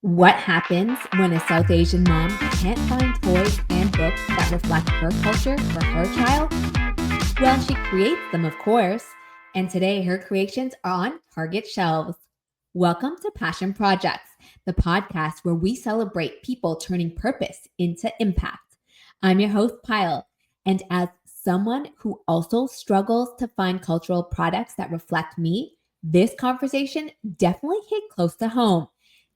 What happens when a South Asian mom can't find toys and books that reflect her culture for her child? Well, she creates them, of course, and today her creations are on Target shelves. Welcome to Passion Projects, the podcast where we celebrate people turning purpose into impact. I'm your host, Payal, and as someone who also struggles to find cultural products that reflect me, this conversation definitely hit close to home.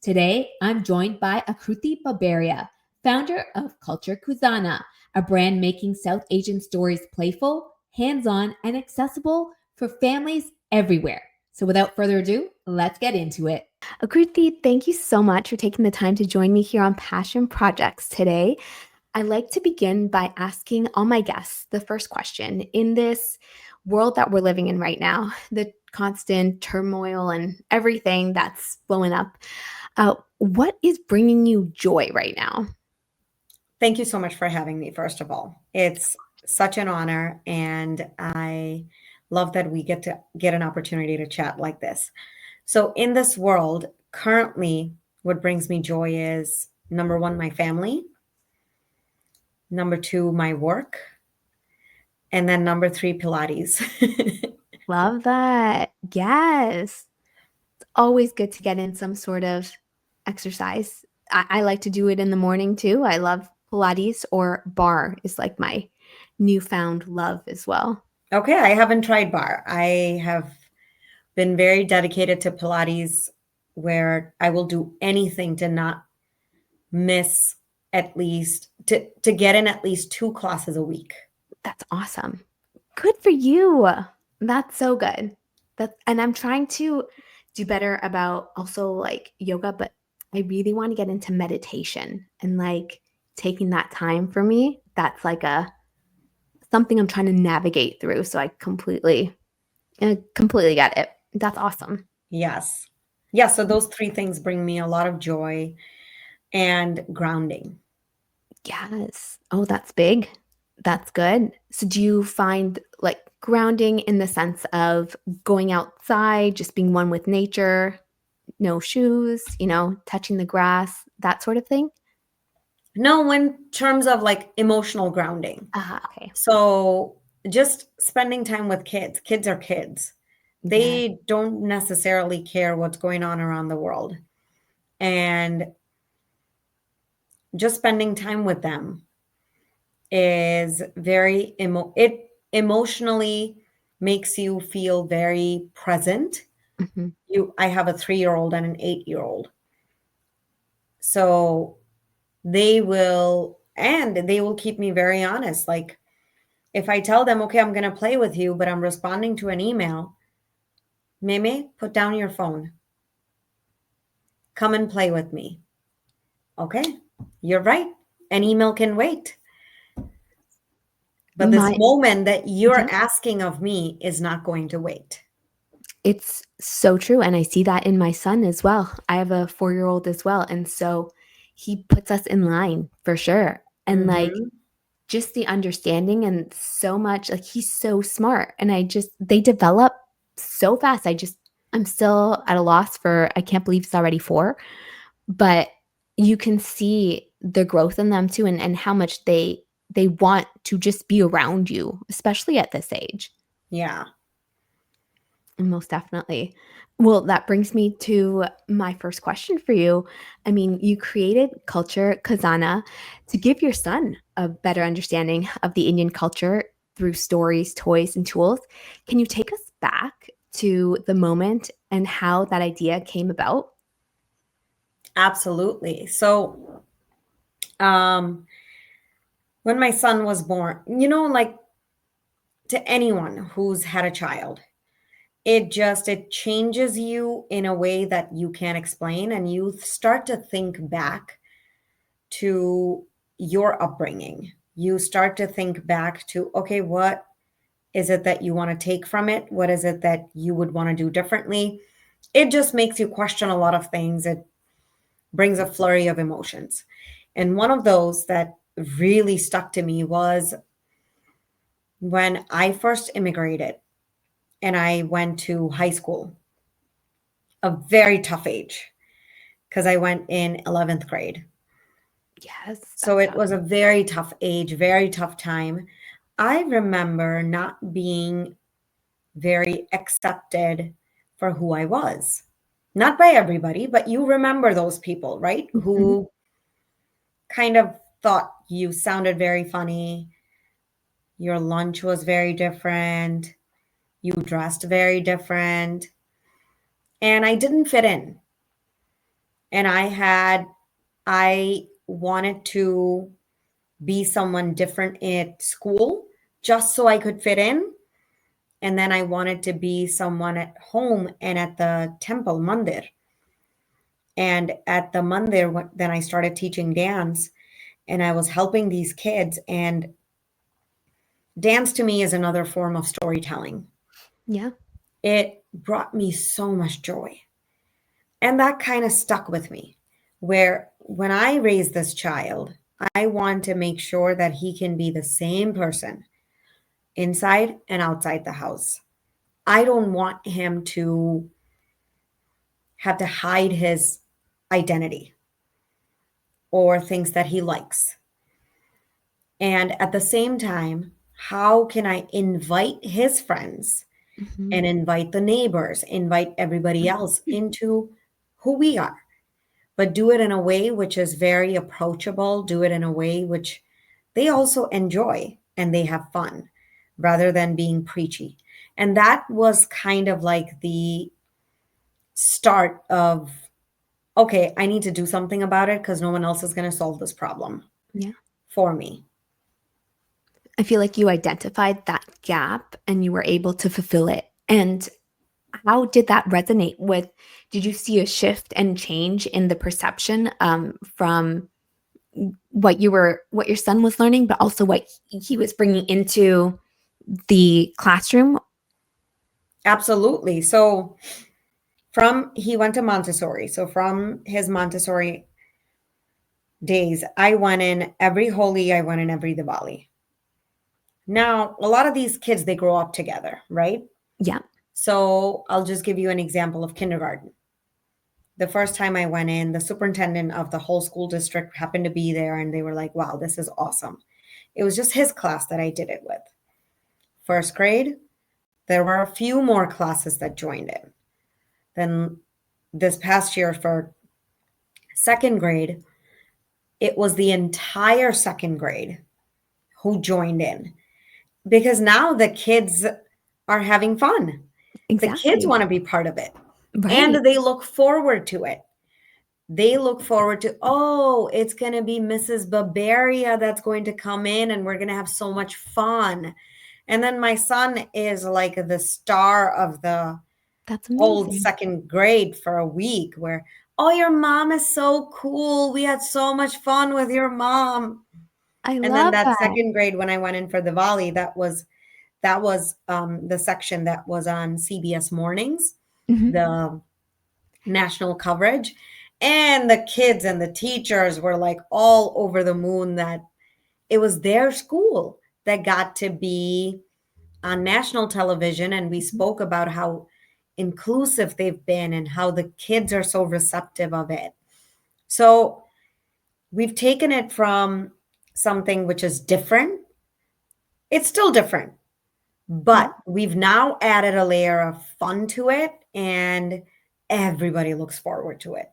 Today, I'm joined by Akruti Babaria, founder of Kulture Khazana, a brand making South Asian stories playful, hands-on, and accessible for families everywhere. So without further ado, let's get into it. Akruti, thank you so much for taking the time to join me here on Passion Projects today. I like to begin by asking all my guests the first question. In this world that we're living in right now, the constant turmoil and everything that's blowing up, what is bringing you joy right now? Thank you so much for having me, first of all. It's such an honor, and I love that we get an opportunity to chat like this. So, in this world, currently, what brings me joy is number one, my family, number two, my work, and then number three, Pilates. Love that. Yes. It's always good to get in some sort of exercise. I like to do it in the morning too. I love Pilates, or bar is like my newfound love as well. Okay, I haven't tried bar. I have been very dedicated to Pilates, where I will do anything to not miss at least to get in at least 2 classes a week. That's awesome. Good for you. That's so good. And I'm trying to do better about also like yoga, but I really want to get into meditation and like taking that time for me. That's like a something I'm trying to navigate through. So I completely get it. That's awesome. Yes. Yeah, so those three things bring me a lot of joy and grounding. Yes. Oh, that's big. That's good. So do you find like grounding in the sense of going outside, just being one with nature, no shoes, touching the grass, that sort of thing? No, in terms of like emotional grounding. Okay. So just spending time with kids. Kids are kids. Yeah. They don't necessarily care what's going on around the world. And just spending time with them is it emotionally makes you feel very present. Mhm. I have a 3-year-old and an 8-year-old. So they will keep me very honest. Like if I tell them, okay, I'm going to play with you, but I'm responding to an email, Meme, put down your phone. Come and play with me. Okay, you're right. An email can wait. But this My moment that you're Yep. asking of me is not going to wait. It's so true, and I see that in my son as well. I have a 4-year-old as well, and so he puts us in line for sure. And, like, Hmm. just the understanding and so much like, he's so smart, and they develop so fast. I'm still at a loss for I can't believe he's already 4, but you can see the growth in them too and how much they want to just be around you, especially at this age. Yeah. Most definitely. Well, that brings me to my first question for you. I mean, you created Culture Khazana to give your son a better understanding of the Indian culture through stories, toys, and tools. Can you take us back to the moment and how that idea came about? Absolutely. So, um, when my son was born, like to anyone who's had a child, it changes you in a way that you can't explain, and you start to think back to your upbringing. You start to think back to, okay, what is it that you want to take from it? What is it that you would want to do differently? It just makes you question a lot of things. It brings a flurry of emotions. And one of those that really stuck to me was when I first immigrated and I went to high school, a very tough age. because I went in 11th grade. Yes, So that's it tough. was a very tough age, very tough time. I remember not being very accepted for who I was. Not by everybody, but you remember those people, right? Mhm. Who kind of thought you sounded very funny, your lunch was very different, you dressed very different, and I didn't fit in. And I wanted to be someone different at school just so I could fit in. And then I wanted to be someone at home and at the temple, mandir. And at the mandir, then I started teaching dance and I was helping these kids. And dance to me is another form of storytelling. Yeah. It brought me so much joy. And that kind of stuck with me. Where when I raise this child, I want to make sure that he can be the same person inside and outside the house. I don't want him to have to hide his identity or things that he likes. And at the same time, how can I invite his friends Mhm. and invite the neighbors, invite everybody else into who we are, but do it in a way which is very approachable, do it in a way which they also enjoy and they have fun rather than being preachy. And that was kind of like the start of, okay, I need to do something about it because no one else is going to solve this problem Yeah. for me. I feel like you identified that gap and you were able to fulfill it. And how did that resonate with, did you see a shift and change in the perception from what your son was learning, but also what he was bringing into the classroom? Absolutely. So from he went to Montessori. So from his Montessori days, I went in every Holi, I went in every Diwali. Now, a lot of these kids they grow up together, right? Yeah. So I'll just give you an example of kindergarten. The first time I went in, the superintendent of the whole school district happened to be there and they were like, wow, this is awesome. It was just his class that I did it with. First grade, there were a few more classes that joined in. Then this past year for second grade, it was the entire second grade who joined in because now the kids are having fun. The kids Exactly. want to be part of it and Right. they look forward to it. They look forward to, oh, it's going to be Mrs. Babaria that's going to come in and we're going to have so much fun. And then my son is like the star of the That's whole amazing. second grade for a week where, oh, your mom is so cool. We had so much fun with your mom. I And then love that that. second grade, when I went in for the volley, that was the section that was on CBS Mornings, Mhm. the national coverage. And the kids and the teachers were like all over the moon that it was their school that got to be on national television. And we Mhm. spoke about how inclusive they've been and how the kids are so receptive of it. So we've taken it from something which is different. It's still different, Yeah. but we've now added a layer of fun to it and everybody looks forward to it.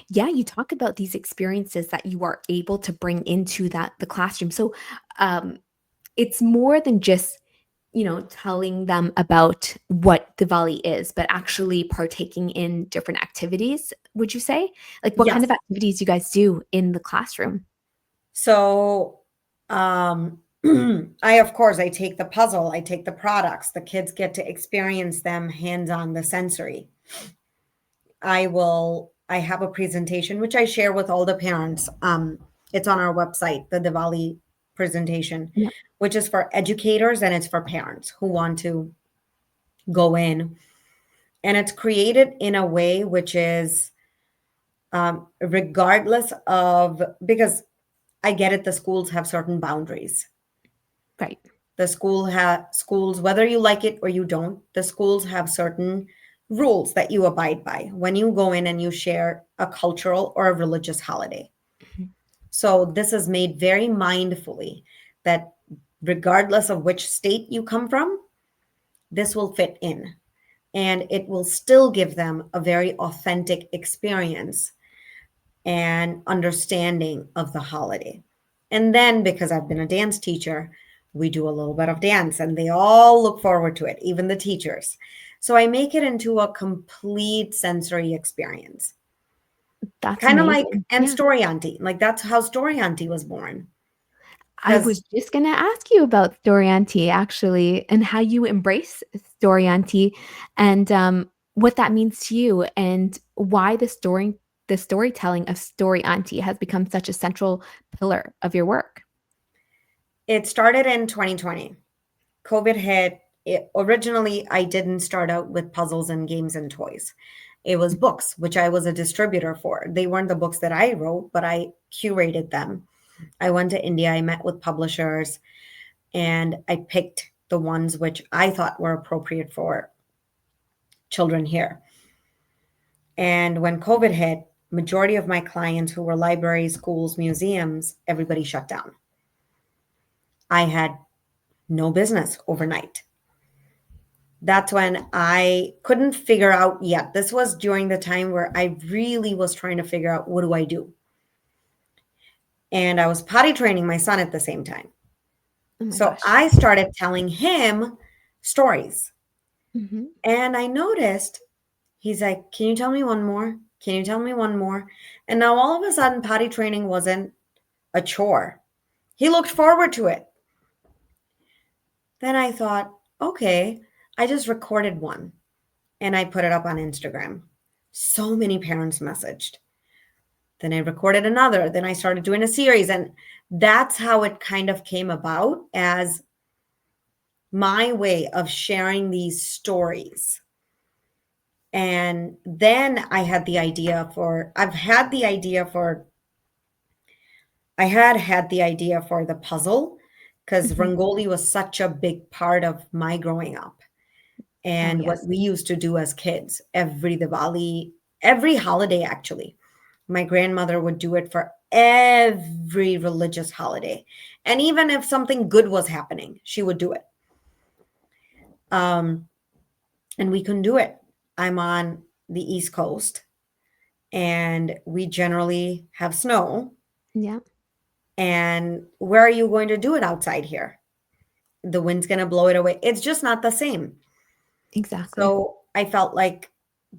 Yeah, you talk about these experiences that you are able to bring into that the classroom. So, um, it's more than just, telling them about what Diwali is, but actually partaking in different activities, would you say? Like, what kind Yes. of activities you guys do in the classroom? So I of course I take the puzzle, I take the products. The kids get to experience them hands on, the sensory. I have a presentation which I share with all the parents. It's on our website, the Diwali presentation, Yep. which is for educators and it's for parents who want to go in. And it's created in a way which is regardless of, because I get it, the schools have certain boundaries. Right. The schools, whether you like it or you don't, the schools have certain rules that you abide by when you go in and you share a cultural or a religious holiday. Mhm. So this is made very mindfully that regardless of which state you come from, this will fit in and it will still give them a very authentic experience and understanding of the holiday. And then, because I've been a dance teacher, we do a little bit of dance and they all look forward to it, even the teachers. So I make it into a complete sensory experience. That's Kind of like, amazing. and Yeah. Story Auntie. Like that's how Story Auntie was born. I Because was just going to ask you about Storianti actually and how you embrace Storianti and what that means to you and why the storytelling of Storianti has become such a central pillar of your work. it started in 2020. COVID hit. Originally, I didn't start out with puzzles and games and toys. It was books, which I was a distributor for. They weren't the books that I wrote, but I curated them. I went to India, I met with publishers, and I picked the ones which I thought were appropriate for children here. And when COVID hit, majority of my clients who were libraries, schools, museums, everybody shut down. I had no business overnight. That's when I couldn't figure out yet. This was during the time where I really was trying to figure out what do I do? And I was potty training my son at the same time. Oh my So gosh. I started telling him stories. Mhm. And I noticed he's like, "Can you tell me one more? Can you tell me one more?" And now all of a sudden, potty training wasn't a chore. He looked forward to it. Then I thought, okay, I just recorded one and I put it up on Instagram. So many parents messaged. Then I recorded another. Then I started doing a series. And that's how it kind of came about as my way of sharing these stories. And then I had the idea for the puzzle because Mhm. Rangoli was such a big part of my growing up Oh, and what yes. we used to do as kids every Diwali, every holiday actually. My grandmother would do it for every religious holiday. And even if something good was happening, she would do it. Um, and we couldn't do it. I'm on the East Coast and we generally have snow. Yeah, And where are you going to do it outside here? The wind's going to blow it away. It's just not the same. exactly. So I felt like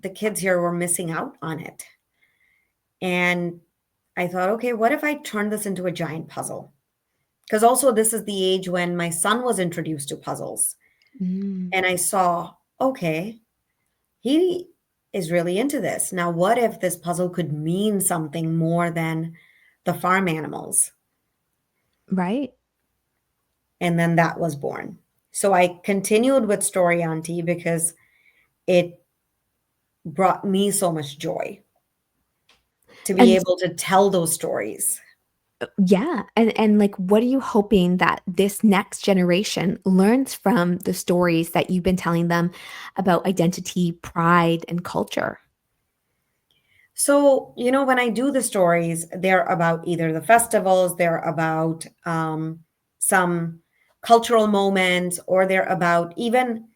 the kids here were missing out on it. And I thought, okay, what if I turn this into a giant puzzle? Because also, this is the age when my son was introduced to puzzles. Mm, And I saw, okay, he is really into this. Now, what if this puzzle could mean something more than the farm animals? right. And then that was born. So I continued with Story Auntie because it brought me so much joy to be And able to tell those stories. yeah, and like what are you hoping that this next generation learns from the stories that you've been telling them about identity, pride, and culture? So, when I do the stories, they're about either the festivals, they're about some cultural moments, or they're about even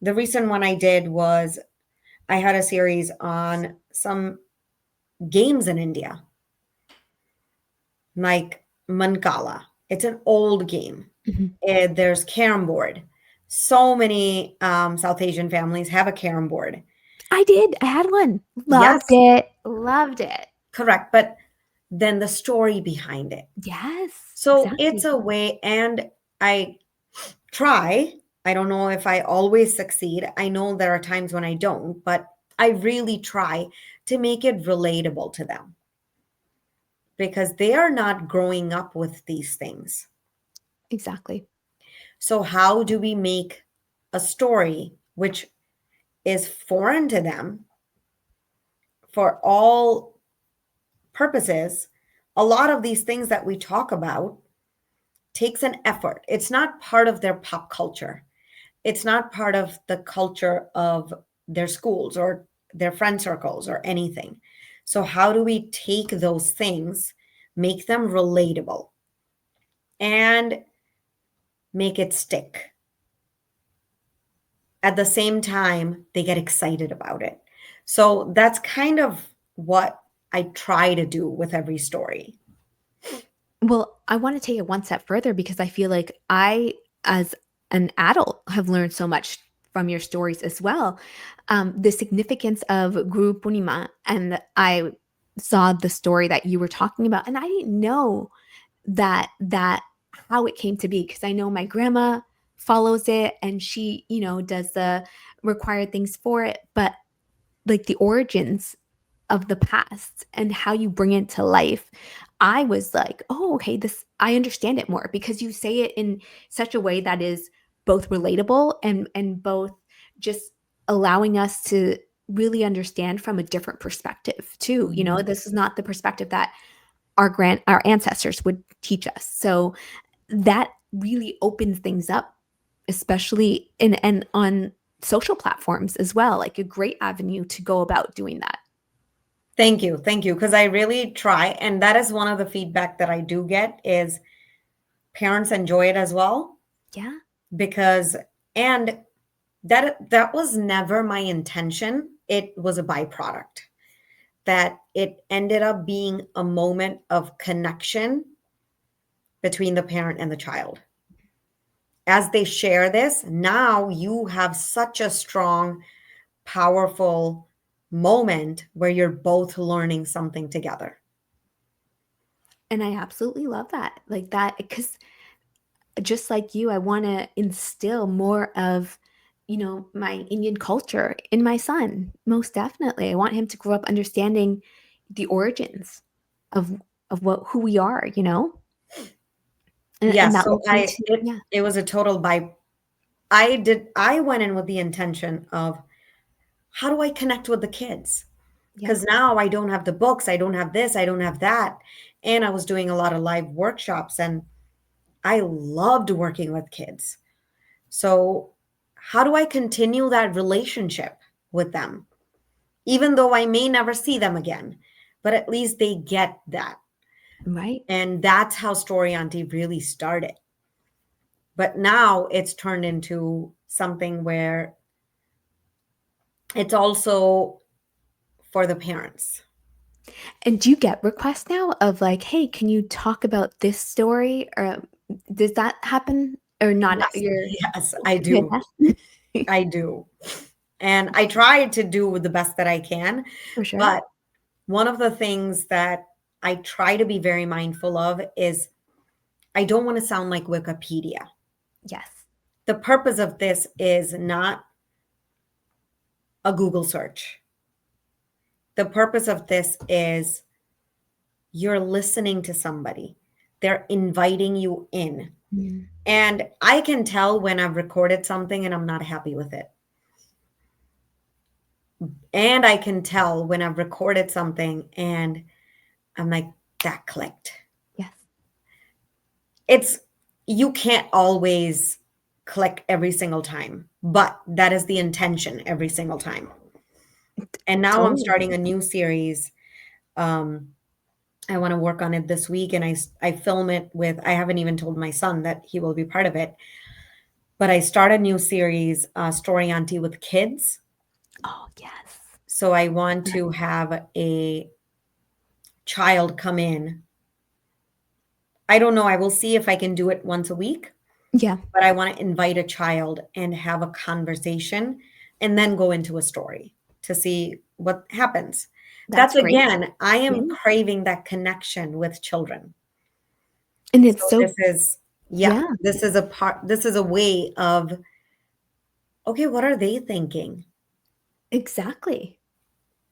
the recent one I did was I had a series on some games in India, like Mancala. It's an old game. Mhm. There's carom board. So many South Asian families have a carom board. I did. I had one. Loved Yes, it. Loved it. correct. But then the story behind it. Yes, So it's exactly. a way, and I try. I don't know if I always succeed. I know there are times when I don't, but I really try to make it relatable to them because they are not growing up with these things. Exactly. So, how do we make a story which is foreign to them for all purposes? A lot of these things that we talk about takes an effort. It's not part of their pop culture. It's not part of the culture of their schools or their friend circles or anything. So, how do we take those things, make them relatable, and make it stick? At the same time, they get excited about it. So, that's kind of what I try to do with every story. Well, I want to take it one step further because I feel like I, as an adult, have learned so much from your stories as well. The significance of Guru Punima, and I saw the story that you were talking about, and I didn't know that how it came to be because I know my grandma follows it and she, does the required things for it, but like the origins of the past and how you bring it to life, I was like, oh, okay, this, I understand it more because you say it in such a way that is both relatable and both just allowing us to really understand from a different perspective too. Mhm. This is not the perspective that our ancestors would teach us. So that really opens things up, especially in and on social platforms as well, like a great avenue to go about doing that. Thank you. Thank you. Because I really try. And that is one of the feedback that I do get is parents enjoy it as well. Yeah. Because, and that was never my intention. It was a byproduct that it ended up being a moment of connection between the parent and the child. As they share this, now you have such a strong, powerful moment where you're both learning something together. And I absolutely love that. Like that, because just like you, I want to instill more of, my Indian culture in my son. Most definitely. I want him to grow up understanding the origins of what who we are, Yeah, And that so leads me to yeah. it was a total by I went in with the intention of how do I connect with the kids? Yeah. Because now I don't have the books, I don't have this, I don't have that. And I was doing a lot of live workshops and I loved working with kids. So, how do I continue that relationship with them? Even though I may never see them again, but at least they get that. Right. And that's how Story Auntie really started. But now it's turned into something where it's also for the parents. And do you get requests now of like, "Hey, can you talk about this story?" Or does that happen or not? Yes, You're yes, I do. fantastic. I do. And I try to do the best that I can. For sure. But one of the things that I try to be very mindful of is I don't want to sound like Wikipedia. Yes. The purpose of this is not a Google search. The purpose of this is you're listening to somebody, they're inviting you in. Mm. And I can tell when I've recorded something and I'm not happy with it. And I can tell when I've recorded something and I'm like, that clicked. Yes. It's, you can't always click every single time, but that is the intention every single time. And now I'm Totally. starting a new series. Um, I want to work on it this week and I film it with, I haven't even told my son that he will be part of it, but I start a new series, Story Auntie with kids. Oh, yes. So I want to have a child come in. I don't know. I will see if I can do it once a week, Yeah. but I want to invite a child and have a conversation and then go into a story to see what happens. That's That's great. again, I Yeah. am craving that connection with children. And So it's so yeah, yeah, this is a way of, okay, what are they thinking? exactly.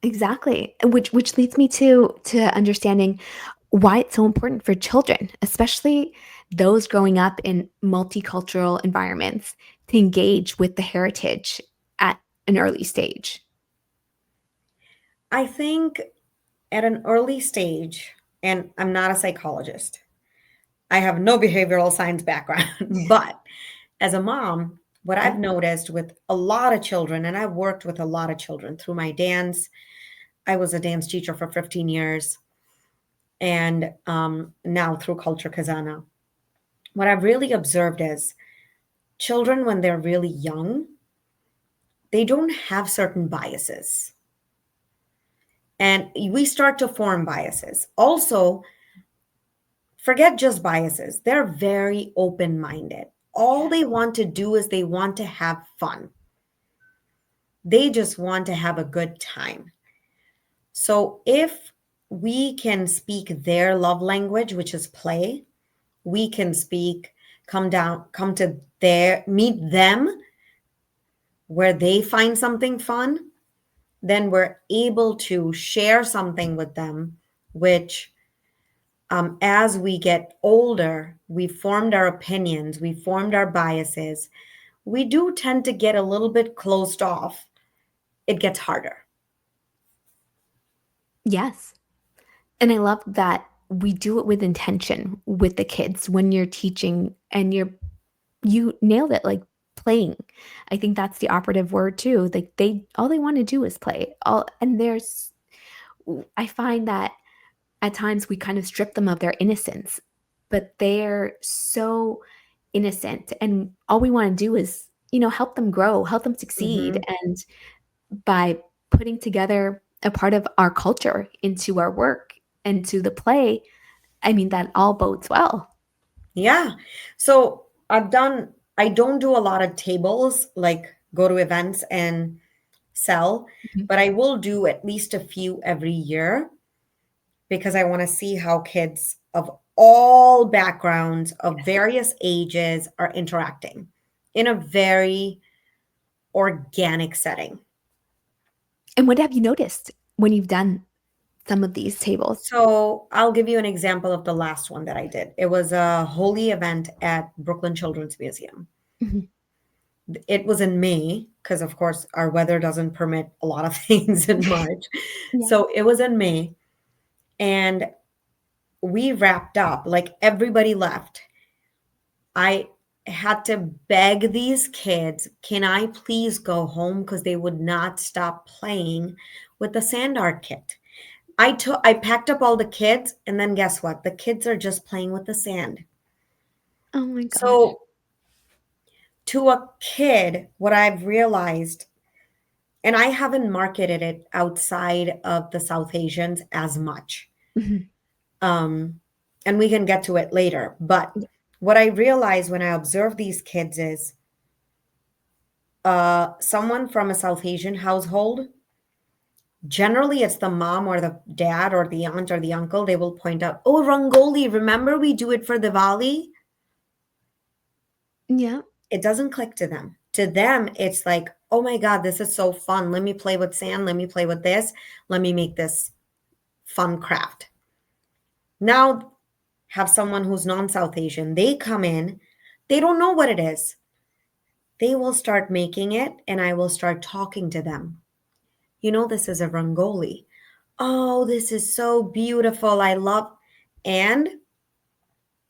Exactly. Which leads me to understanding why it's so important for children, especially those growing up in multicultural environments, to engage with the heritage at an early stage. I think at an early stage, and I'm not a psychologist, I have no behavioral science background, but as a mom, what Yeah. I've noticed with a lot of children, and I've worked with a lot of children through my dance. I was a dance teacher for 15 years, and now through Culture Khazana. What I've really observed is children, when they're really young, they don't have certain biases. And we start to form biases. Also, forget just biases, they're very open minded. All Yeah. they want to do is they want to have fun, they just want to have a good time. So if we can speak their love language, which is play, we can speak, come to their, meet them where they find something fun, then we're able to share something with them, which as we get older, we formed our opinions, we formed our biases. We do tend to get a little bit closed off. It gets harder. Yes. And I love that we do it with intention with the kids when you're teaching and you nailed it, like playing. I think that's the operative word too. Like they all they want to do is play. All and there's I find that at times we kind of strip them of their innocence, but they're so innocent and all we want to do is, help them grow, help them succeed. Hmm. And by putting together a part of our culture into our work, into the play, I mean, that all bodes well. Yeah. So I don't do a lot of tables, like go to events and sell, Mhm. but I will do at least a few every year because I want to see how kids of all backgrounds, of Yes. various ages, are interacting in a very organic setting. And what have you noticed when you've done some of these tables? So I'll give you an example of the last one that I did. It was a holy event at Brooklyn Children's Museum. Mhm. It was in May because, of course, our weather doesn't permit a lot of things in March. Yeah. So it was in May, and we wrapped up, like everybody left. I had to beg these kids, can I please go home? Because they would not stop playing with the sand art kit. I packed up all the kids, and then guess what? The kids are just playing with the sand. Oh my gosh. So to a kid, what I've realized, and I haven't marketed it outside of the South Asians as much. Mhm. Um, and we can get to it later. But Yeah. what I realized when I observe these kids is someone from a South Asian household, generally it's the mom or the dad or the aunt or the uncle, they will point out, oh, Rangoli, remember we do it for Diwali? Yeah. It doesn't click to them. To them, it's like, oh my God, this is so fun. Let me play with sand. Let me play with this. Let me make this fun craft. Now, have someone who's non South Asian, they come in, they don't know what it is. They will start making it, and I will start talking to them. You know, this is a Rangoli. Oh, this is so beautiful. I love. And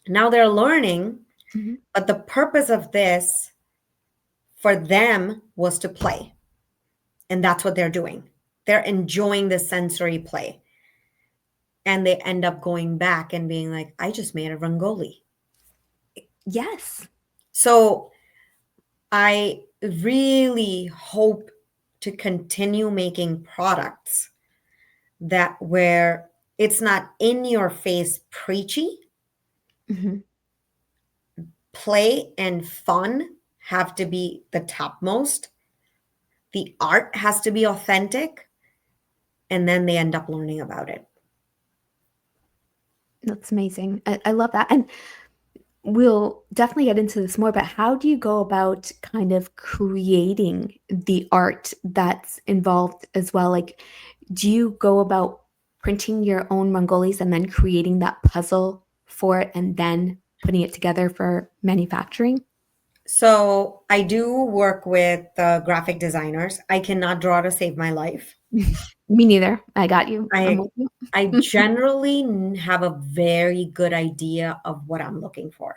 now they're learning, Mhm. but the purpose of this for them was to play. And that's what they're doing. They're enjoying the sensory play. And they end up going back and being like, I just made a Rangoli. Yes. So I really hope to continue making products that where it's not in your face preachy, Mhm. play and fun have to be the topmost. The art has to be authentic, and then they end up learning about it. That's amazing. I love that. And we'll definitely get into this more, but how do you go about kind of creating the art that's involved as well? Like, do you go about printing your own Mongolis and then creating that puzzle for it and then putting it together for manufacturing? So I do work with graphic designers. I cannot draw to save my life. Me neither. I got you. I'm I with you. I generally have a very good idea of what I'm looking for.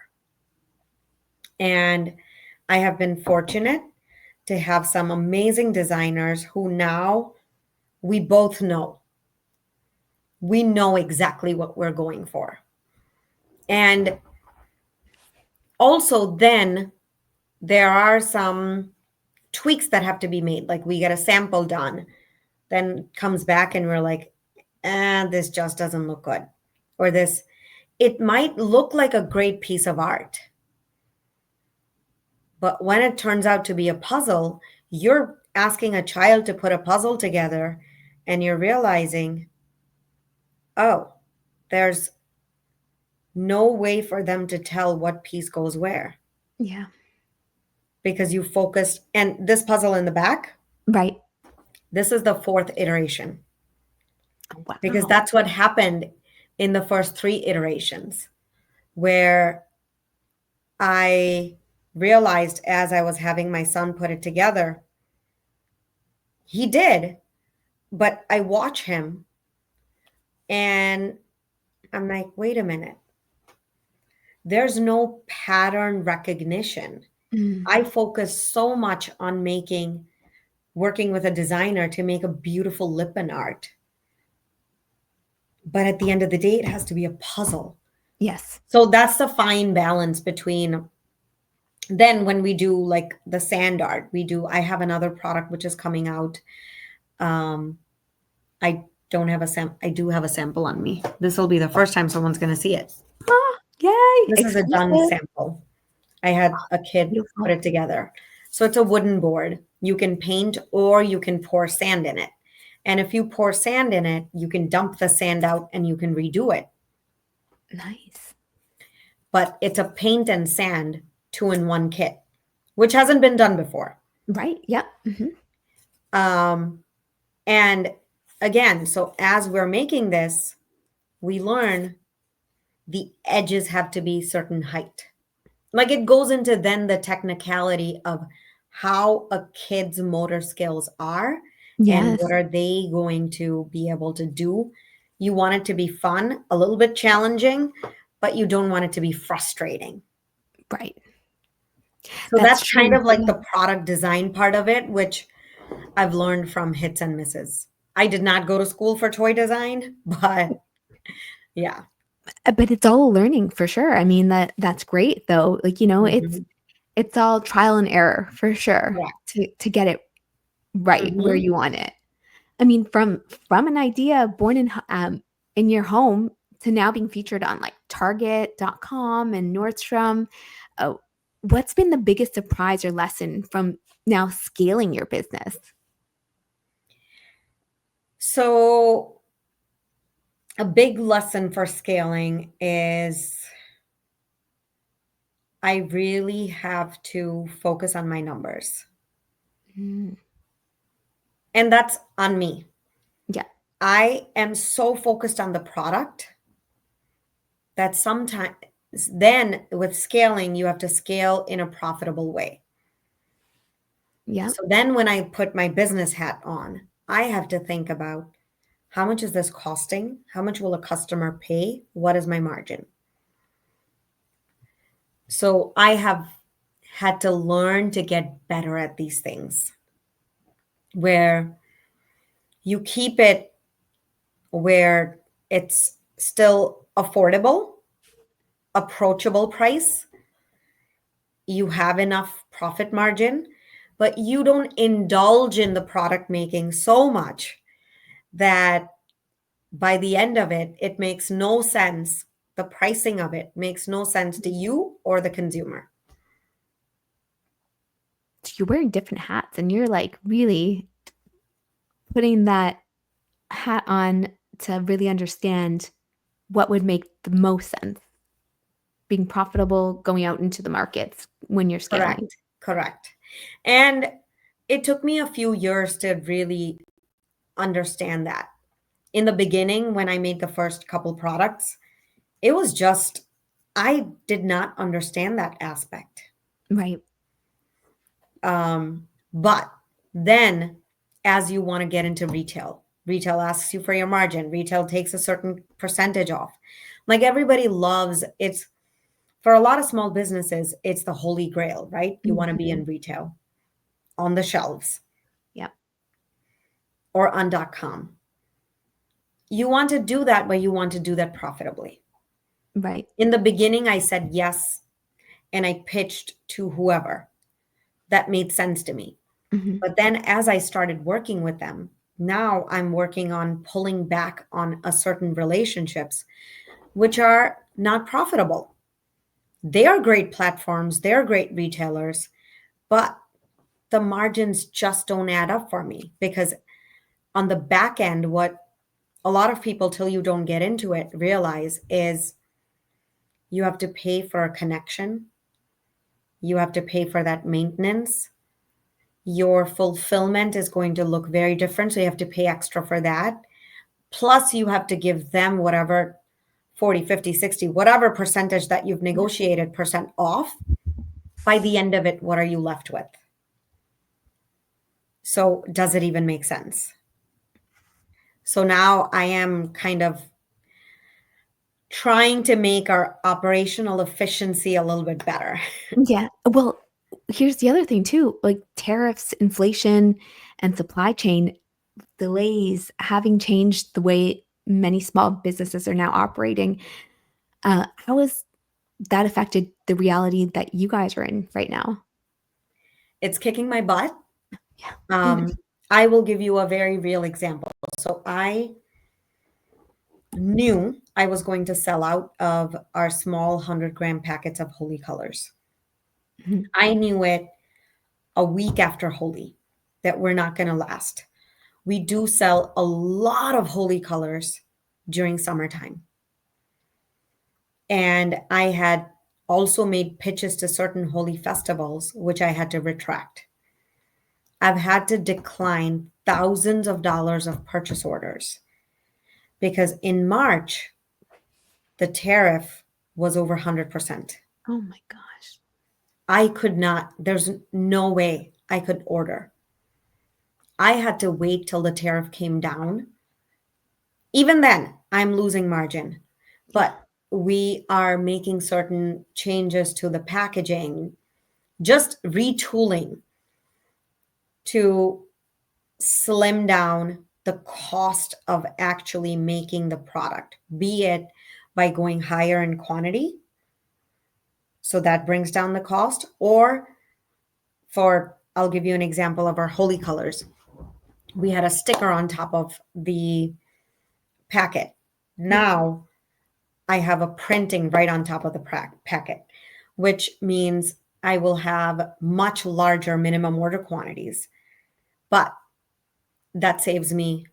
And I have been fortunate to have some amazing designers who now we both know. We know exactly what we're going for. And also, then there are some tweaks that have to be made. Like we get a sample done, then comes back and we're like, this just doesn't look good. Or this, it might look like a great piece of art, but when it turns out to be a puzzle, you're asking a child to put a puzzle together and you're realizing, oh, there's no way for them to tell what piece goes where Yeah. because you focused. And this puzzle in the back, Right. this is the fourth iteration because Wow. that's what happened in the first three iterations where I realized as I was having my son put it together, he did, but I watch him and I'm like, wait a minute. There's no pattern recognition. Mm. I focus so much on working with a designer to make a beautiful lip and art. But at the end of the day, it has to be a puzzle. Yes. So that's the fine balance between then when we do like the sand art, I have another product which is coming out. I don't have I do have a sample on me. This will be the first time someone's going to see it. Oh, yay. This is a done Exclusive. sample. I had a kid Beautiful. put it together. So it's a wooden board. You can paint or you can pour sand in it. And if you pour sand in it, you can dump the sand out and you can redo it. Nice. But it's a paint and sand 2-in-1 kit, which hasn't been done before. Right. Yep. And again, so as we're making this, we learn the edges have to be certain height. Like it goes into then the technicality of how a kid's motor skills are and Yes. what are they going to be able to do. You want it to be fun, a little bit challenging, but you don't want it to be frustrating. Right. So that's true. kind of like the product design part of it, which I've learned from hits and misses. I did not go to school for toy design, but yeah. But it's all learning for sure. I mean, that's great though. Like, Mhm. it's all trial and error for sure Correct. to get it right where Mhm. you want it. I mean, from an idea born in your home to now being featured on like Target.com and Nordstrom. Uh, what's been the biggest surprise or lesson from now scaling your business? So a big lesson for scaling is I really have to focus on my numbers. Mm, And that's on me. yeah. I am so focused on the product that sometimes then with scaling, you have to scale in a profitable way. Yeah. So then when I put my business hat on, I have to think about how much is this costing? How much will a customer pay? What is my margin? So I have had to learn to get better at these things where you keep it where it's still affordable, approachable price. You have enough profit margin, but you don't indulge in the product making so much that by the end of it, it makes no sense. The pricing of it makes no sense to you or the consumer. So you're wearing different hats and you're like really putting that hat on to really understand what would make the most sense being profitable going out into the markets when you're scaling. Correct. Correct. And it took me a few years to really understand that. In the beginning, when I made the first couple products, it was just, I did not understand that aspect. Right. But then, as you want to get into retail asks you for your margin, retail takes a certain percentage off. Like everybody loves it's For a lot of small businesses, it's the holy grail, right? You want to be Mhm. in retail on the shelves Yep. or on .com. You want to do that, but you want to do that profitably. Right. In the beginning, I said yes, and I pitched to whoever that made sense to me. Mhm. But then as I started working with them, now I'm working on pulling back on a certain relationships which are not profitable. They are great platforms, they're great retailers, but the margins just don't add up for me because on the back end, what a lot of people, till you don't get into it, realize is you have to pay for a connection, you have to pay for that maintenance. Your fulfillment is going to look very different, so you have to pay extra for that. Plus, you have to give them whatever 40, 50, 60, whatever percentage that you've Yeah. negotiated percent off. By the end of it, what are you left with? So, does it even make sense? So now I am kind of trying to make our operational efficiency a little bit better. Yeah. Well, here's the other thing too, like tariffs, inflation, and supply chain delays having changed the way many small businesses are now operating. How has that affected the reality that you guys are in right now? It's kicking my butt. Yeah. Good. Um, I will give you a very real example. So I knew I was going to sell out of our small 100-gram packets of Holy Colors. Mhm. I knew it a week after Holy that we're not going to last. We do sell a lot of Holy Colors during summertime. And I had also made pitches to certain holy festivals, which I had to retract. I've had to decline thousands of dollars of purchase orders because in March, the tariff was over 100%. Oh my gosh. I could not, there's no way I could order. I had to wait till the tariff came down. Even then, I'm losing margin. Yeah. But we are making certain changes to the packaging, just retooling to slim down the cost of actually making the product, be it by going higher in quantity. So that brings down the cost. Or for, I'll give you an example of our holy colors. We had a sticker on top of the packet. Yeah. Now I have a printing right on top of the packet, which means I will have much larger minimum order quantities. But that saves me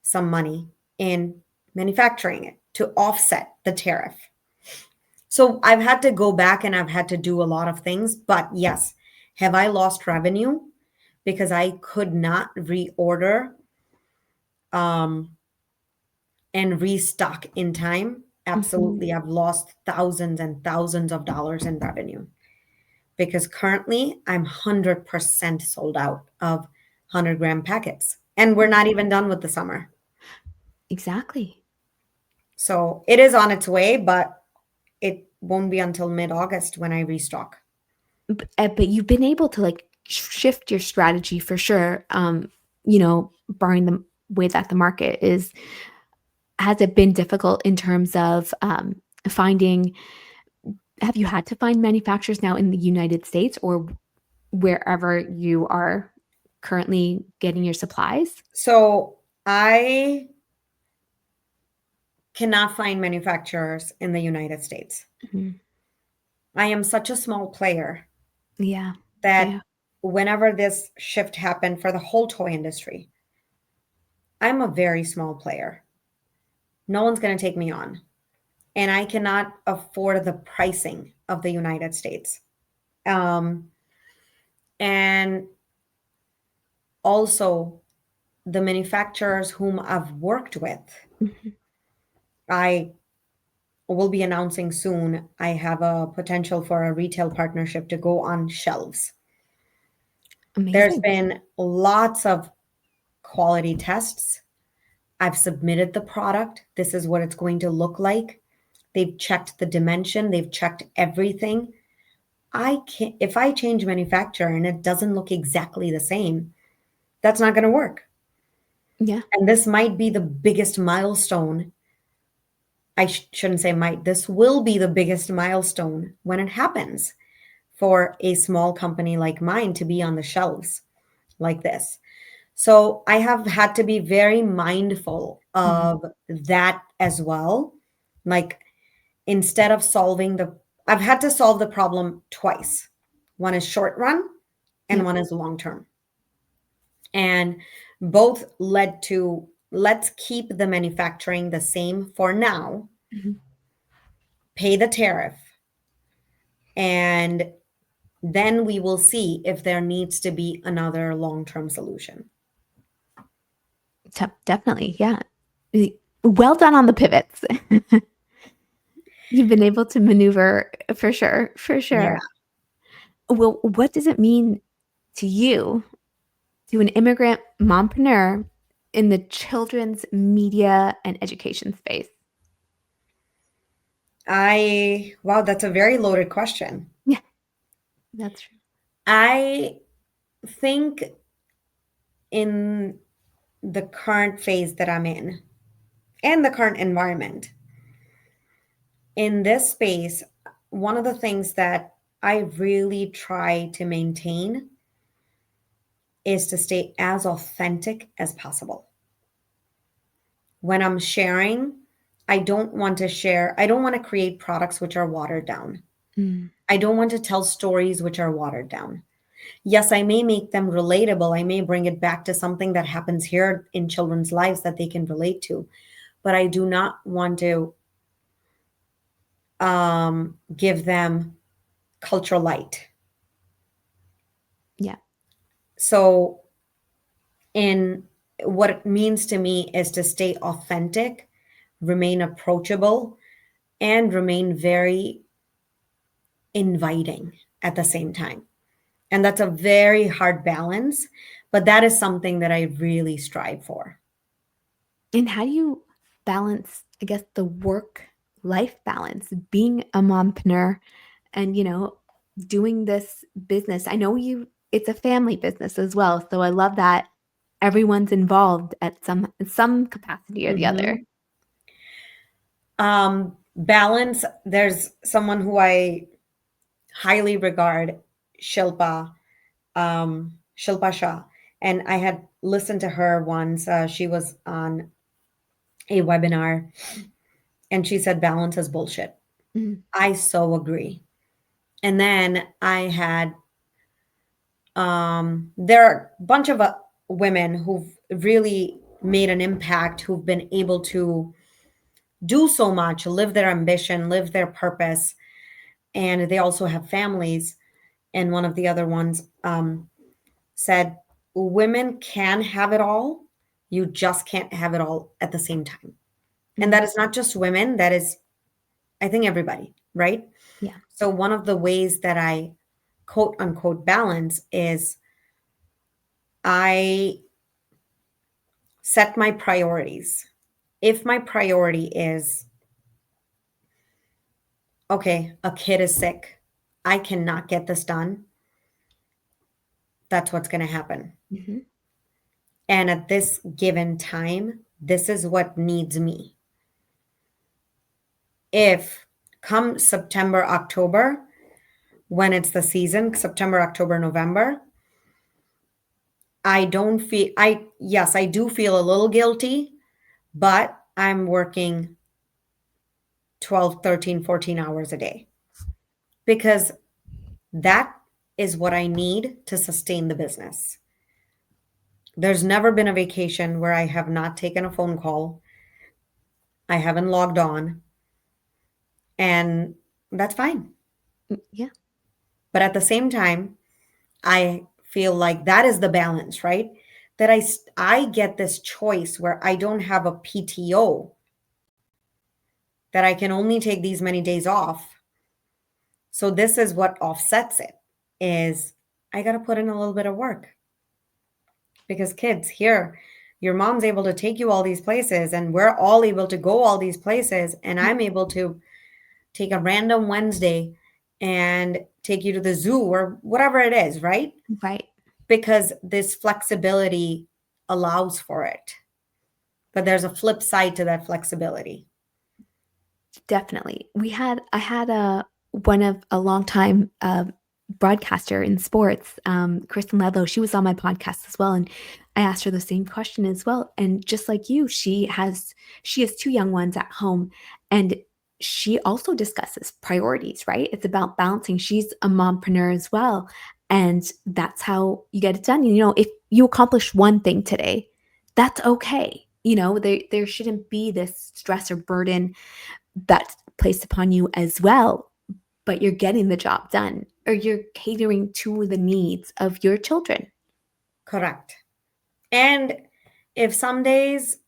some money in manufacturing it to offset the tariff. So I've had to go back and I've had to do a lot of things. But yes, have I lost revenue because I could not reorder um, and restock in time? Mhm. Absolutely. I've lost thousands and thousands of dollars in revenue because currently I'm 100% sold out of 100-gram packets. And we're not even done with the summer. Exactly. So it is on its way, but it won't be until mid August when I restock. But you've been able to like shift your strategy for sure. Barring the way that the market is, has it been difficult in terms of finding? Have you had to find manufacturers now in the United States or wherever you are currently getting your supplies? So I cannot find manufacturers in the United States. Mhm. I am such a small player Yeah. that Yeah. whenever this shift happened for the whole toy industry, I'm a very small player. No one's going to take me on. And I cannot afford the pricing of the United States. Um, and also, the manufacturers whom I've worked with, Mhm. I will be announcing soon. I have a potential for a retail partnership to go on shelves. There's Amazing. been lots of quality tests. I've submitted the product. This is what it's going to look like. They've checked the dimension, they've checked everything. I can't, if I change manufacturer and it doesn't look exactly the same, that's not going to work. Yeah. And this might be the biggest milestone. I shouldn't say might, this will be the biggest milestone when it happens for a small company like mine to be on the shelves like this. So I have had to be very mindful Mhm. of that as well. Like, instead of I've had to solve the problem twice. One is short run and Yeah. one is long term. And both led to, let's keep the manufacturing the same for now, Mhm. pay the tariff, and then we will see if there needs to be another long term solution. Definitely. Yeah. Well done on the pivots. You've been able to maneuver for sure. For Yeah. sure. Well, what does it mean to you, to an immigrant mompreneur in the children's media and education space? Wow, that's a very loaded question. Yeah, that's true. I think in the current phase that I'm in and the current environment, in this space, one of the things that I really try to maintain is to stay as authentic as possible. When I'm sharing, I don't want to create products which are watered down. Mm, I don't want to tell stories which are watered down. Yes, I may make them relatable. I may bring it back to something that happens here in children's lives that they can relate to, but I do not want to give them cultural light. yeah. So, in what it means to me is to stay authentic, remain approachable, and remain very inviting at the same time. And that's a very hard balance, but that is something that I really strive for. And how do you balance, I guess, the work life balance, being a mompreneur and, doing this business? I know it's a family business as well. So I love that everyone's involved at some capacity or the other. Mhm. Balance, there's someone who I highly regard, Shilpa, Shilpa Shah. And I had listened to her once. She was on a webinar and she said balance is bullshit. Mhm. I so agree. And then I had, there are a bunch of women who've really made an impact, who've been able to do so much, live their ambition, live their purpose. And they also have families. And one of the other ones said, women can have it all. You just can't have it all at the same time. And Mm, that is not just women, that is, I think, everybody, right? yeah. So, one of the ways that I quote unquote balance is I set my priorities. If my priority is, okay, a kid is sick, I cannot get this done, that's what's going to happen. Mhm. And at this given time, this is what needs me. If come September, October, when it's the season, September, October, November, I don't feel, yes, I do feel a little guilty, but I'm working 12, 13, 14 hours a day because that is what I need to sustain the business. There's never been a vacation where I have not taken a phone call. I haven't logged on, and that's fine. Yeah. But at the same time, I feel like that is the balance, right? That I get this choice where I don't have a PTO, that I can only take these many days off. So this is what offsets it, is I got to put in a little bit of work because kids here, your mom's able to take you all these places and we're all able to go all these places and I'm able to take a random Wednesday and take you to the zoo or whatever it is, right? Right. Because this flexibility allows for it. But there's a flip side to that flexibility. Definitely. I had one of a long time broadcaster in sports, Kristen Ledlow. She was on my podcast as well, and I asked her the same question as well. And just like you, she has two young ones at home, and she also discusses priorities. Right? It's about balancing. She's a mompreneur as well, and that's how you get it done. You know, if you accomplish one thing today, that's okay. You know, there shouldn't be this stress or burden that's placed upon you as well, but you're getting the job done or you're catering to the needs of your children. Correct. And if some days,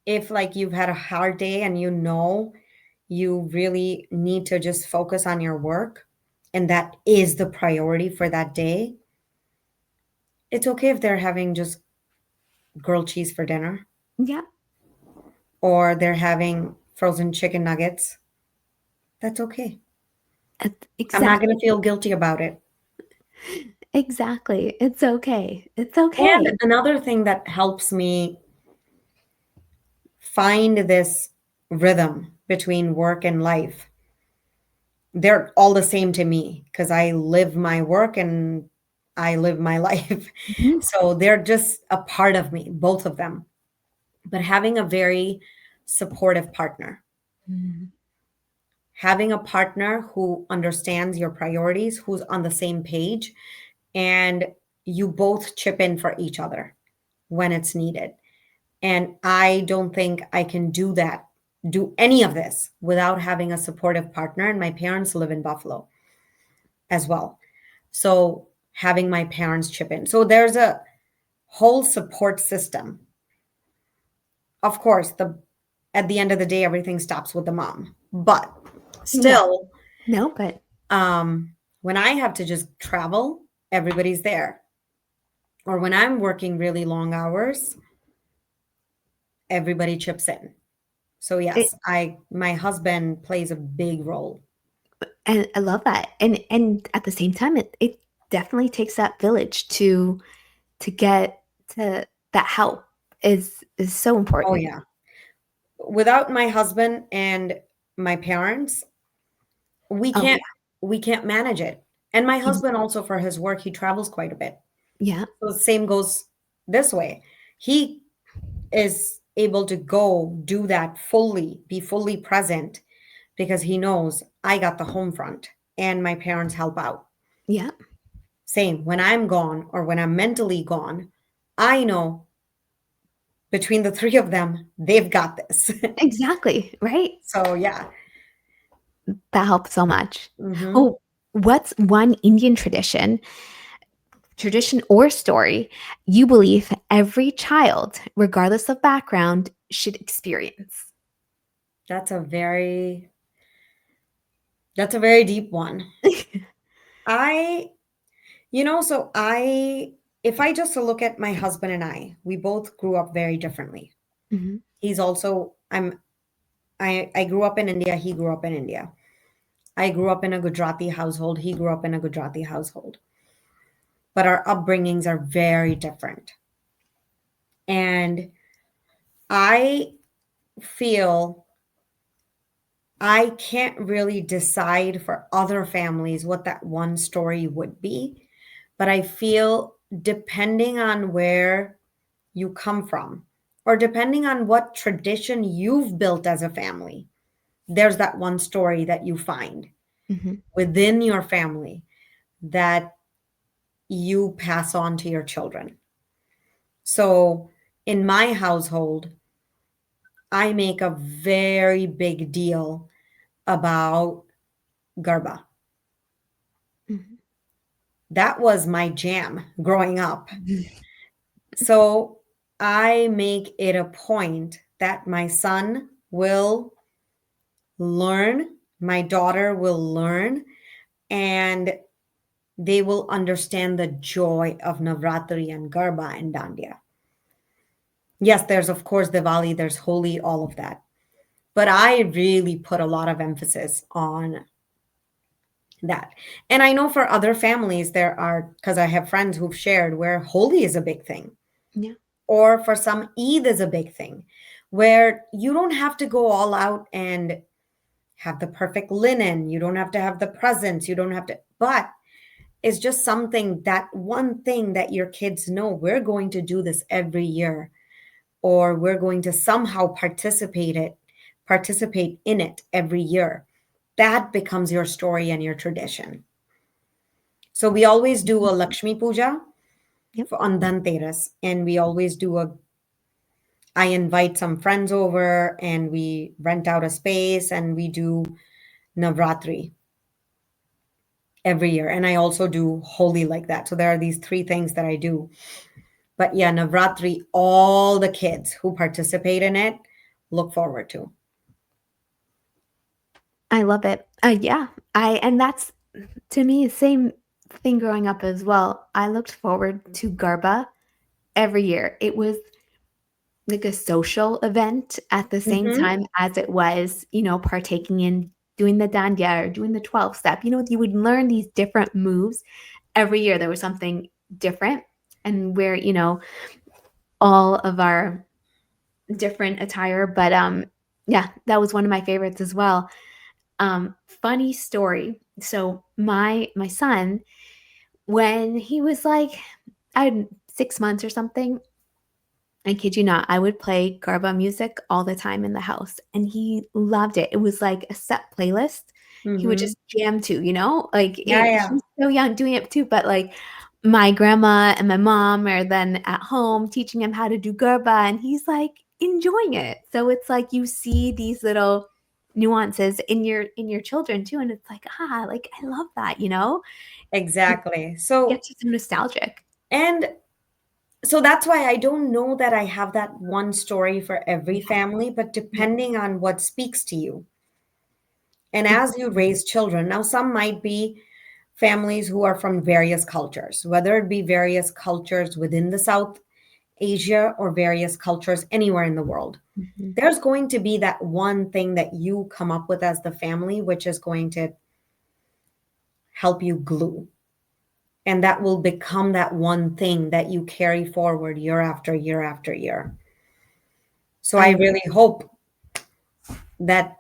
if like you've had a hard day and you know you really need to just focus on your work and that is the priority for that day, it's okay if they're having just grilled cheese for dinner Yeah, or they're having frozen chicken nuggets. That's okay. I'm not going exactly. to feel guilty about it. Exactly. It's okay. It's And okay. another thing that helps me find this rhythm between work and life, they're all the same to me because I live my work and I live my life. Mhm. So they're just a part of me, both of them. But having a very supportive partner, Mhm. having a partner who understands your priorities, who's on the same page, and you both chip in for each other when it's needed. And I don't think I can do that, do any of this without having a supportive partner. And my parents live in Buffalo as well. So having my parents chip in. So there's a whole support system. Of course, the at the end of the day, everything stops with the mom. But Yeah. still, No, but when I have to just travel, everybody's there. Or when I'm working really long hours, everybody chips in. So it, yes, my husband plays a big role. and I love that. And at the same time, it definitely takes that village to get to that help is so Oh important. yeah. Without my husband and my parents, we Oh can't we can't manage it. And my yeah. husband also for his work, he travels quite a bit. Yeah. So the same goes this way. He is able to go do that fully, be fully present because he knows I got the home front and my parents help out. Yeah. Same when I'm gone or when I'm mentally gone, I know between the three of them, they've got this. Exactly. Right. So yeah. That helps so much. Hmm. Oh, what's one Indian tradition or story you believe every child, regardless of background, should experience? That's a very that's a very deep one. I so if I just look at my husband and we both grew up very differently. Mhm. He's also I grew up in India, he grew up in India. I grew up in a Gujarati household, he grew up in a Gujarati household. But our upbringings are very different. And I feel I can't really decide for other families what that one story would be, but I feel depending on where you come from or depending on what tradition you've built as a family, there's that one story that you find Mhm. within your family that you pass on to your children. So in my household, I make a very big deal about Garba. Mhm. That was my jam growing up. So I make it a point that my son will learn, my daughter will learn, and they will understand the joy of Navratri and Garba and Dandiya. Yes, there's of course Diwali, there's Holi, all of that. But I really put a lot of emphasis on that. And I know for other families, there are, because I have friends who've shared where Holi is a big thing, Yeah. or for some, Eid is a big thing, where you don't have to go all out and have the perfect linen. You don't have to have the presents. You don't have to, but it's just something, that one thing that your kids know, we're going to do this every year, or we're going to somehow participate in it every year. That becomes your story and your tradition. So we always do a Lakshmi Puja Yep. on Dhanteras, and we always do a, I invite some friends over and we rent out a space and we do Navratri every year. And I also do Holi like that. So there are these three things that I do. But yeah, Navratri, all the kids who participate in it look forward to. I love it. Yeah. And that's to me same thing growing up as well. I looked forward to Garba every year. It was like a social event at the same Hmm. time as it was, partaking in doing the dandiya or doing the 12 step. You would learn these different moves every year. There was something different, and where, all of our different attire. But yeah, that was one of my favorites as well. Funny story. So my son, when he was like, I had 6 months or something, I kid you not, I would play Garba music all the time in the house, and he loved it. It was like a set playlist. He would Hmm. just jam to, like Yeah, yeah, he's so young doing it too, but like my grandma and my mom are then at home teaching him how to do Garba, and he's like enjoying it. So it's like you see these little nuances in your children too, and it's like, like I love that, it exactly. So, gets you some nostalgic. and so that's why I don't know that I have that one story for every Yeah. family, but Yeah. depending on what speaks to you. And as you Exactly. raise children, now some might be families who are from various cultures, whether it be various cultures within the South Asia or various cultures anywhere in the world. Mhm. There's going to be that one thing that you come up with as the family, which is going to help you glue. And that will become that one thing that you carry forward year after year after year. So I I really hope that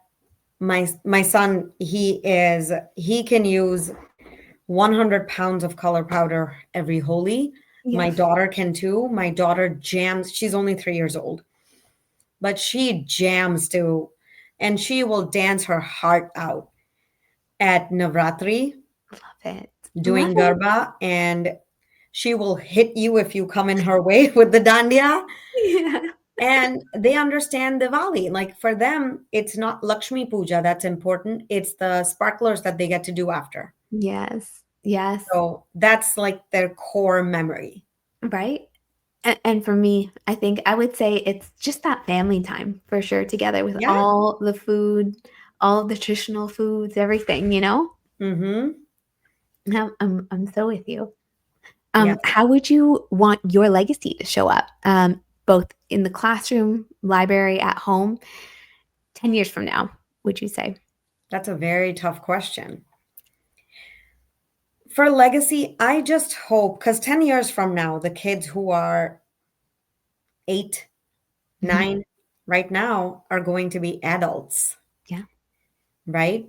my son, he can use 100 pounds of color powder every Holi. yeah. My daughter can too. My daughter jams, she's only 3 years old, but she jams too. And she will dance her heart out at Navratri Love it. Love doing it. Garba. And she will hit you if you come in her way with the dandiya. Yeah. And they understand Diwali. Like for them, it's not Lakshmi Puja that's important, it's the sparklers that they get to do after. Yes. Yes. So that's like their core memory. Right? And for me, I think I would say it's just that family time for sure together with Yeah. all the food, all the traditional foods, everything. Mm-hmm. I'm so with you. Yes. How would you want your legacy to show up? Both in the classroom, library, at home, 10 years from now, would you say? That's a very tough question. For legacy, I just hope, because 10 years from now, the kids who are 8, Mhm. 9 right now are going to be adults, Yeah. right?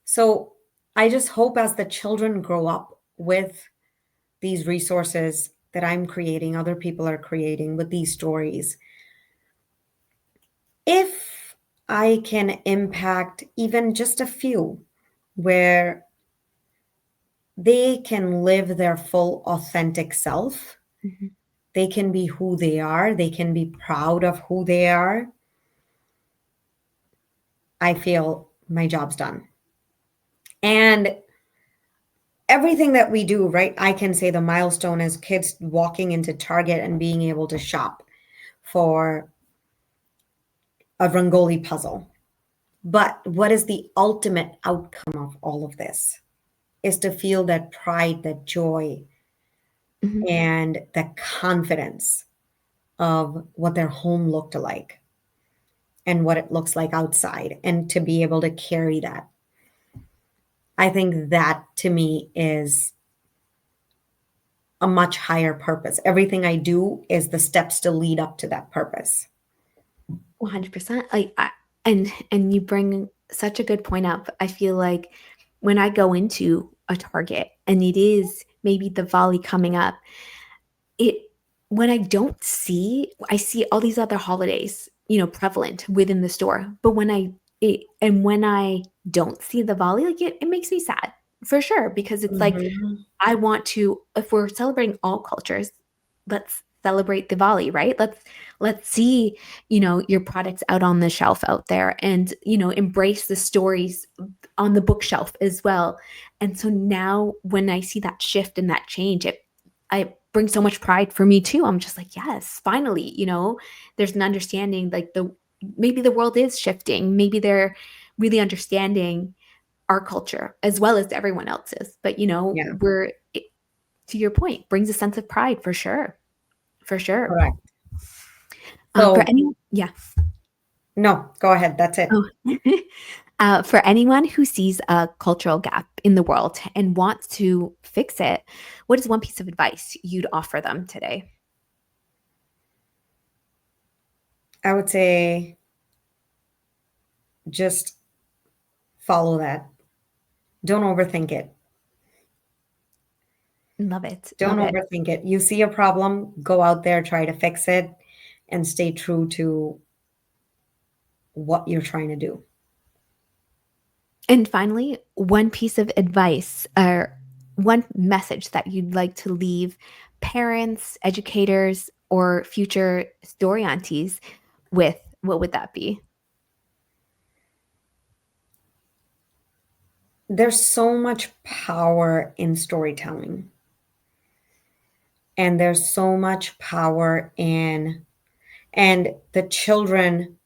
So I just hope as the children grow up with these resources that I'm creating, other people are creating with these stories, if I can impact even just a few where they can live their full authentic self, Mhm. they can be who they are, they can be proud of who they are, I feel my job's done. And everything that we do, right? I can say the milestone is kids walking into Target and being able to shop for a Rangoli puzzle. But what is the ultimate outcome of all of this? Is to feel that pride, that joy, Mhm. and that confidence of what their home looked like. and what it looks like outside, and to be able to carry that. I think that to me is a much higher purpose. Everything I do is the steps to lead up to that purpose. 100%. And you bring such a good point up. I feel like when I go into a Target and it is maybe the volley coming up, it when I see all these other holidays, prevalent within the store. But when I don't see the volley, like it makes me sad for sure, because it's like Mhm. I want to, if we're celebrating all cultures, let's celebrate Diwali, right? Let's see, your products out on the shelf out there, and, embrace the stories on the bookshelf as well. And so now when I see that shift and that change, I bring so much pride for me too. I'm just like, yes, finally, there's an understanding, like maybe the world is shifting. Maybe they're really understanding our culture as well as everyone else's. But Yeah, to your point, brings a sense of pride for sure. For sure. correct. For So, anyone, yeah. no, go ahead. That's it. Oh. For anyone who sees a cultural gap in the world and wants to fix it, what is one piece of advice you'd offer them today? I would say just follow that. Don't overthink it. Love it. Don't Love it. overthink it. You see a problem, go out there, try to fix it, and stay true to what you're trying to do. And finally, one piece of advice or one message that you'd like to leave parents, educators, or future story aunties with, what would that be? There's so much power in storytelling, and there's so much power in, and the children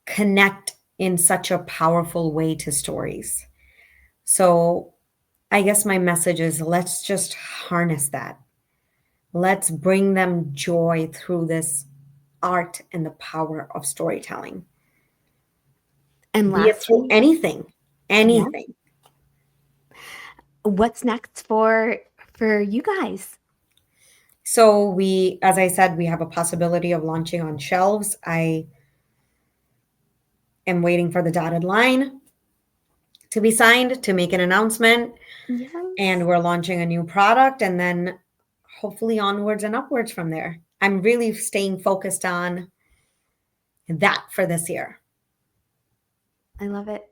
connect in such a powerful way to stories. So, I guess my message is let's just harness that. Let's bring them joy through this art and the power of storytelling. And Be it through lastly, anything, yeah, anything. what's next for you guys? So as I said, we have a possibility of launching on shelves. I am waiting for the dotted line to be signed to make an announcement, and Yes. we're launching a new product, and then hopefully onwards and upwards from there. I'm really staying focused on that for this year. I love it.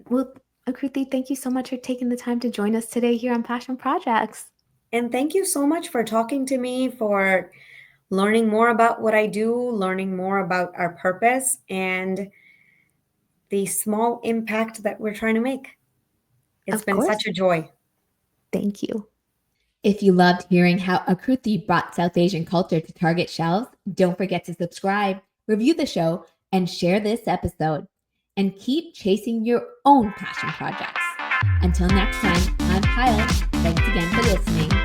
Well, Akruti, thank you so much for taking the time to join us today here on Passion Projects. And thank you so much for talking to me, for learning more about what I do, learning more about our purpose, and the small impact that we're trying to make. It's Of been course. such a joy. Thank you. If you loved hearing how Akruti brought South Asian culture to Target shelves, don't forget to subscribe, review the show, and share this episode. And keep chasing your own passion projects. Until next time, I'm Payal. Thanks again for listening.